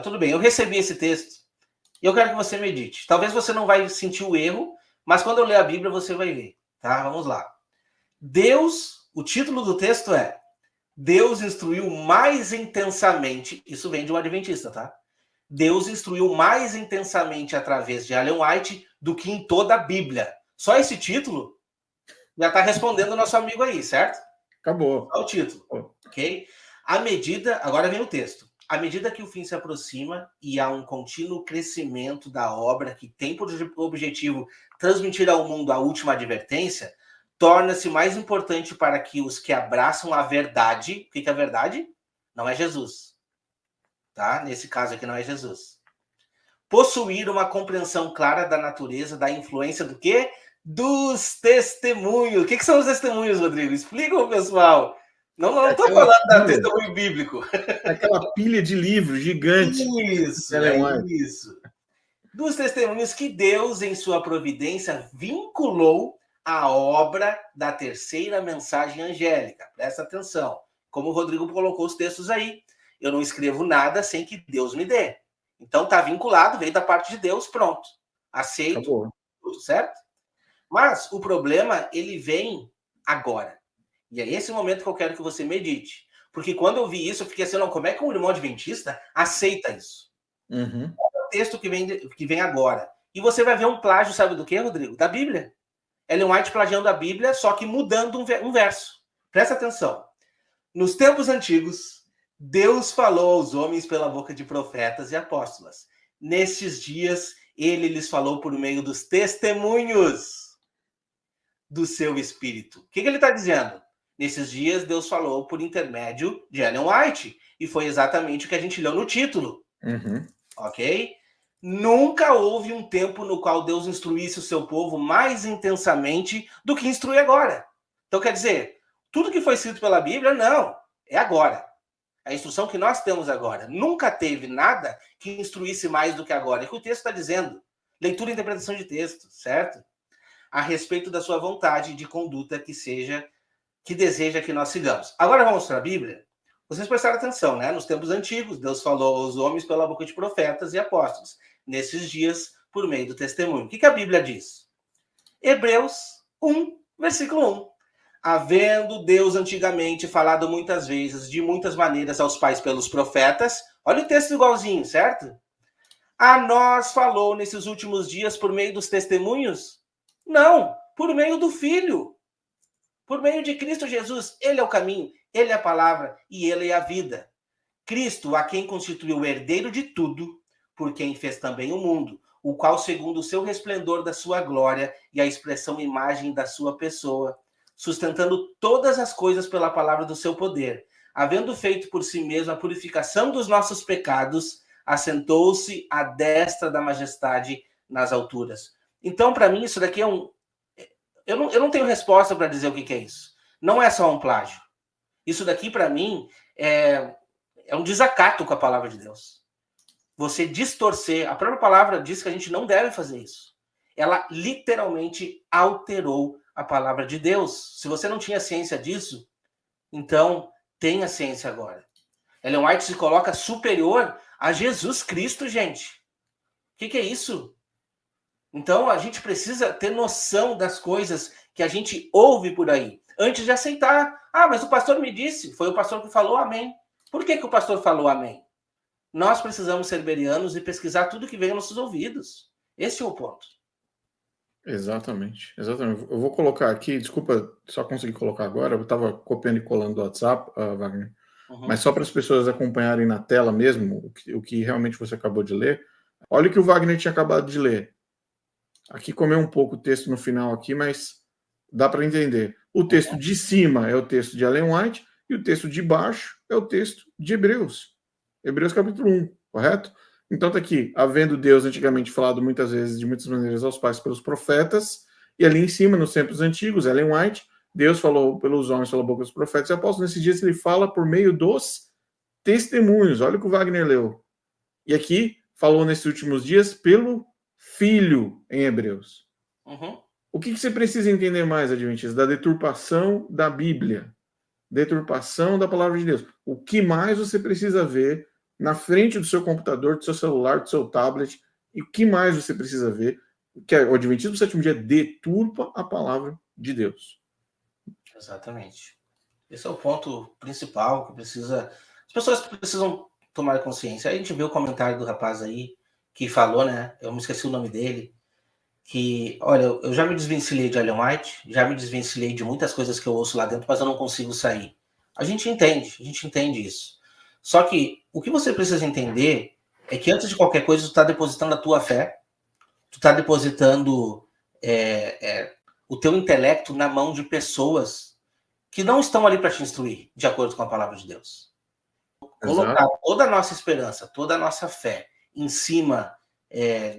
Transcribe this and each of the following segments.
Tudo bem, eu recebi esse texto e eu quero que você medite. Talvez você não vai sentir o erro, mas quando eu ler a Bíblia você vai ver, tá? Vamos lá. Deus, o título do texto é Deus instruiu mais intensamente, isso vem de um adventista, tá? Deus instruiu mais intensamente através de Ellen White do que em toda a Bíblia. Só esse título já está respondendo o nosso amigo aí, certo? Acabou. Só o título, ok? Agora vem o texto. À medida que o fim se aproxima e há um contínuo crescimento da obra que tem por objetivo transmitir ao mundo a última advertência, torna-se mais importante para que os que abraçam a verdade, o que é a verdade? Não é Jesus, tá? Nesse caso aqui não é Jesus. Possuir uma compreensão clara da natureza, da influência do quê? Dos testemunhos. O que são os testemunhos, Rodrigo? Explica pro pessoal. Não estou falando da testemunho bíblico. Aquela pilha de livros gigante. Isso. Dos testemunhos que Deus, em sua providência, vinculou à obra da terceira mensagem angélica. Presta atenção. Como o Rodrigo colocou os textos aí. Eu não escrevo nada sem que Deus me dê. Então está vinculado, veio da parte de Deus, pronto. Aceito, tudo certo? Mas o problema, ele vem agora. E é esse momento que eu quero que você medite. Porque quando eu vi isso, eu fiquei assim, não, como é que um irmão adventista aceita isso? Uhum. É o texto que vem agora. E você vai ver um plágio, sabe do que, Rodrigo? Da Bíblia. Ellen White plagiando a Bíblia, só que mudando um verso. Presta atenção. Nos tempos antigos, Deus falou aos homens pela boca de profetas e apóstolos. Nestes dias, ele lhes falou por meio dos testemunhos do seu espírito. O que ele está dizendo? Nesses dias, Deus falou por intermédio de Ellen White. E foi exatamente o que a gente leu no título. Uhum. Ok? Nunca houve um tempo no qual Deus instruísse o seu povo mais intensamente do que instrui agora. Então, quer dizer, tudo que foi escrito pela Bíblia, não. É agora. A instrução que nós temos agora. Nunca teve nada que instruísse mais do que agora. É o que o texto está dizendo. Leitura e interpretação de texto, certo? A respeito da sua vontade de conduta que deseja que nós sigamos. Agora vamos para a Bíblia. Vocês prestaram atenção, né? Nos tempos antigos, Deus falou aos homens pela boca de profetas e apóstolos. Nesses dias, por meio do testemunho. O que a Bíblia diz? Hebreus 1, versículo 1. Havendo Deus antigamente falado muitas vezes, de muitas maneiras aos pais pelos profetas. Olha o texto igualzinho, certo? A nós falou nesses últimos dias por meio dos testemunhos? Não, por meio do Filho. Por meio de Cristo Jesus. Ele é o caminho, ele é a palavra e ele é a vida. Cristo, a quem constituiu o herdeiro de tudo, por quem fez também o mundo, o qual, segundo o seu resplendor da sua glória e a expressão imagem da sua pessoa, sustentando todas as coisas pela palavra do seu poder, havendo feito por si mesmo a purificação dos nossos pecados, assentou-se à destra da majestade nas alturas. Então, para mim, isso daqui é um... Eu não tenho resposta para dizer o que é isso. Não é só um plágio. Isso daqui, para mim, é um desacato com a palavra de Deus. Você distorcer. A própria palavra diz que a gente não deve fazer isso. Ela literalmente alterou a palavra de Deus. Se você não tinha ciência disso, então tenha ciência agora. Ellen White se coloca superior a Jesus Cristo, gente. O que é isso? Então, a gente precisa ter noção das coisas que a gente ouve por aí, antes de aceitar. Ah, mas o pastor me disse, foi o pastor que falou amém. Por que o pastor falou amém? Nós precisamos ser berianos e pesquisar tudo que vem aos nossos ouvidos. Esse é o ponto. Exatamente. Eu vou colocar aqui, desculpa, só consegui colocar agora, eu estava copiando e colando do WhatsApp, Wagner, mas só para as pessoas acompanharem na tela mesmo o que realmente você acabou de ler. Olha o que o Wagner tinha acabado de ler. Aqui comeu um pouco o texto no final aqui, mas dá para entender. O texto de cima é o texto de Ellen White e o texto de baixo é o texto de Hebreus. Hebreus capítulo 1, correto? Então tá aqui, havendo Deus antigamente falado muitas vezes, de muitas maneiras aos pais pelos profetas, e ali em cima, nos tempos antigos, Ellen White, Deus falou pelos homens pela boca dos profetas e apóstolos. Nesses dias ele fala por meio dos testemunhos. Olha o que o Wagner leu. E aqui, falou nesses últimos dias pelo Filho em Hebreus. O que você precisa entender mais, Adventista? Da deturpação da Bíblia. Deturpação da palavra de Deus. O que mais você precisa ver na frente do seu computador, do seu celular, do seu tablet. E o que mais você precisa ver? Que o Adventismo do sétimo dia deturpa a palavra de Deus. Exatamente. Esse é o ponto principal que precisa... As pessoas precisam tomar consciência. Aí a gente vê o comentário do rapaz aí, que falou, né? Eu me esqueci o nome dele, que, olha, eu já me desvencilhei de Ellen White, já me desvencilhei de muitas coisas que eu ouço lá dentro, mas eu não consigo sair. A gente entende isso. Só que o que você precisa entender é que antes de qualquer coisa, tu está depositando a tua fé, tu está depositando o teu intelecto na mão de pessoas que não estão ali para te instruir, de acordo com a palavra de Deus. Colocar toda a nossa esperança, toda a nossa fé em cima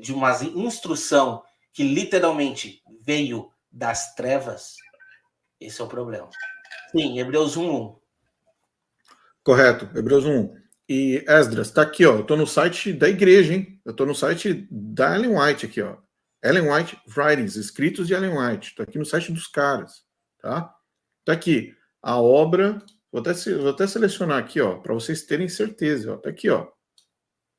de uma instrução que literalmente veio das trevas, esse é o problema. Sim, Hebreus 1:1. Correto, Hebreus 1:1. E Esdras, tá aqui, ó. Eu tô no site da igreja, hein? Eu tô no site da Ellen White aqui, ó. Ellen White Writings, escritos de Ellen White. Tô aqui no site dos caras, tá? Tá aqui. A obra, vou até selecionar aqui, ó, para vocês terem certeza, ó. Tá aqui, ó.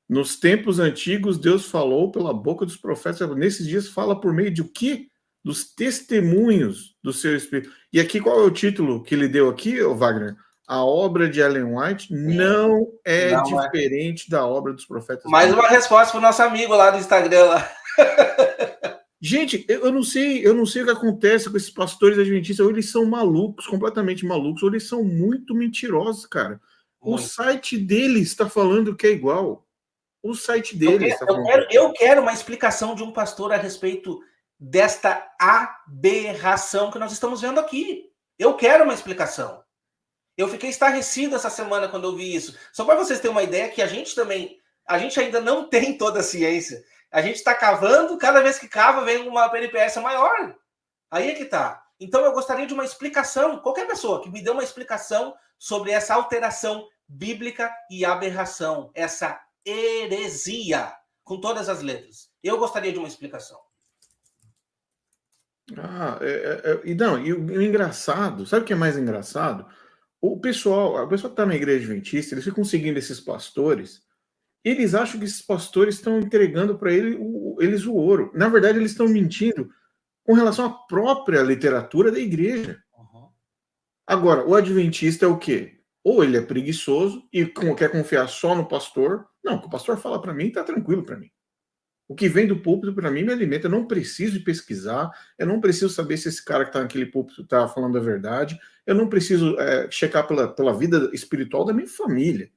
Nos tempos antigos, Deus falou pela boca dos profetas. Nesses dias, fala por meio de o quê? Dos testemunhos do seu Espírito. E aqui, qual é o título que ele deu aqui, Wagner? A obra de Ellen White não é diferente da obra dos profetas. Mais uma resposta para o nosso amigo lá do Instagram. Lá. Gente, eu não sei o que acontece com esses pastores adventistas. Ou eles são malucos, completamente malucos, ou eles são muito mentirosos, cara. Muito. O site deles está falando que é igual. O site deles está falando. Eu quero uma explicação de um pastor a respeito desta aberração que nós estamos vendo aqui. Eu quero uma explicação. Eu fiquei estarrecido essa semana quando eu vi isso. Só para vocês terem uma ideia que a gente ainda não tem toda a ciência. A gente está cavando, cada vez que cava vem uma peripécia maior. Aí é que tá. Então eu gostaria de uma explicação, qualquer pessoa que me dê uma explicação sobre essa alteração bíblica e aberração, essa heresia, com todas as letras. Eu gostaria de uma explicação. E o engraçado, sabe o que é mais engraçado? O pessoal que está na igreja adventista, eles ficam seguindo esses pastores, eles acham que esses pastores estão entregando para eles o ouro. Na verdade, eles estão mentindo com relação à própria literatura da igreja. Uhum. Agora, o adventista é o quê? Ou ele é preguiçoso e quer confiar só no pastor. Não, o que o pastor fala para mim está tranquilo para mim. O que vem do púlpito para mim me alimenta. Eu não preciso pesquisar, eu não preciso saber se esse cara que está naquele púlpito está falando a verdade, eu não preciso checar pela vida espiritual da minha família,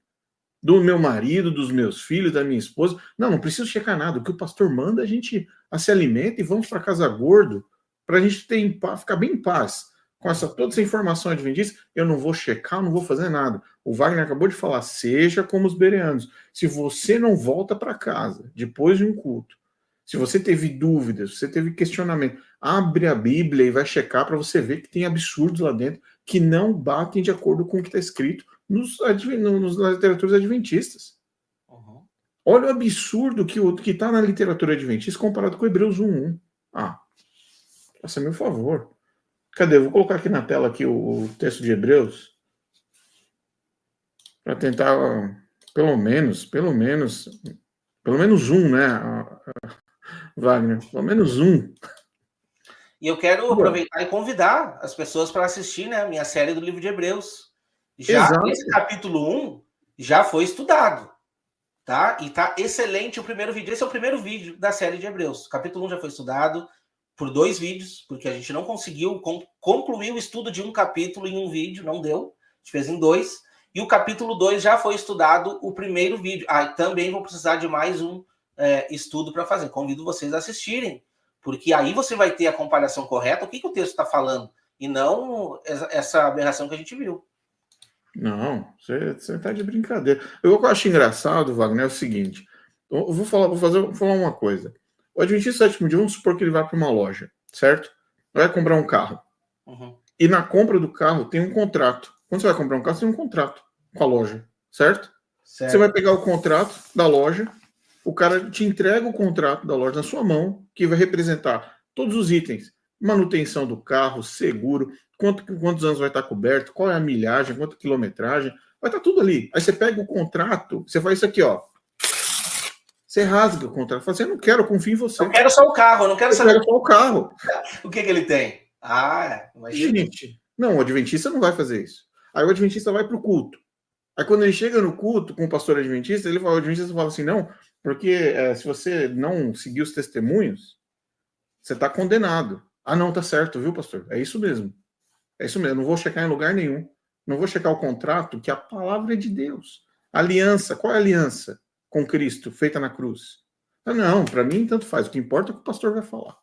do meu marido, dos meus filhos, da minha esposa. Não preciso checar nada. O que o pastor manda, a gente se alimenta e vamos para casa gordo para a gente ficar bem em paz. Com toda essa informação adventista, eu não vou checar, não vou fazer nada. O Wagner acabou de falar, seja como os bereanos. Se você não volta para casa depois de um culto, se você teve dúvidas, se você teve questionamento, abre a Bíblia e vai checar para você ver que tem absurdos lá dentro que não batem de acordo com o que está escrito nas literaturas adventistas. Uhum. Olha o absurdo que está na literatura adventista comparado com Hebreus 1:1. Faça meu favor. Cadê? Eu vou colocar aqui na tela aqui o texto de Hebreus para tentar pelo menos um, né, Wagner? Pelo menos um. E eu quero aproveitar e convidar as pessoas para assistir, né, a minha série do livro de Hebreus. Esse capítulo 1 já foi estudado, tá? E tá excelente o primeiro vídeo. Esse é o primeiro vídeo da série de Hebreus. O capítulo 1 já foi estudado por 2 vídeos, porque a gente não conseguiu concluir o estudo de um capítulo em um vídeo, não deu. A gente fez em 2. E o capítulo 2 já foi estudado o primeiro vídeo. Também vou precisar de mais um estudo para fazer. Convido vocês a assistirem, porque aí você vai ter a comparação correta, o que o texto está falando, e não essa aberração que a gente viu. Não, você está de brincadeira. O que eu acho engraçado, Wagner, é o seguinte. Eu vou falar uma coisa. O adventista sétimo dia, vamos supor que ele vai para uma loja, certo? Vai comprar um carro. Uhum. E na compra do carro tem um contrato. Quando você vai comprar um carro, você tem um contrato com a loja, certo? Você vai pegar o contrato da loja, o cara te entrega o contrato da loja na sua mão, que vai representar todos os itens. Manutenção do carro, seguro, quantos anos vai estar coberto, qual é a milhagem, quanta quilometragem, vai estar tudo ali. Aí você pega o contrato, você faz isso aqui, ó. Você rasga o contrato. Fala assim, eu não quero, eu confio em você. Eu quero só o carro, eu não quero saber. Eu quero só o carro. O que ele tem? Ah, imagina. Gente, não, o adventista não vai fazer isso. Aí o adventista vai para o culto. Aí quando ele chega no culto com o pastor adventista, o adventista fala assim, não, porque se você não seguir os testemunhos, você está condenado. Ah, não, tá certo, viu, pastor? É isso mesmo. É isso mesmo, não vou checar em lugar nenhum. Não vou checar o contrato, que a palavra é de Deus. Aliança, qual é a aliança com Cristo feita na cruz? Ah, não, para mim tanto faz. O que importa é o que o pastor vai falar.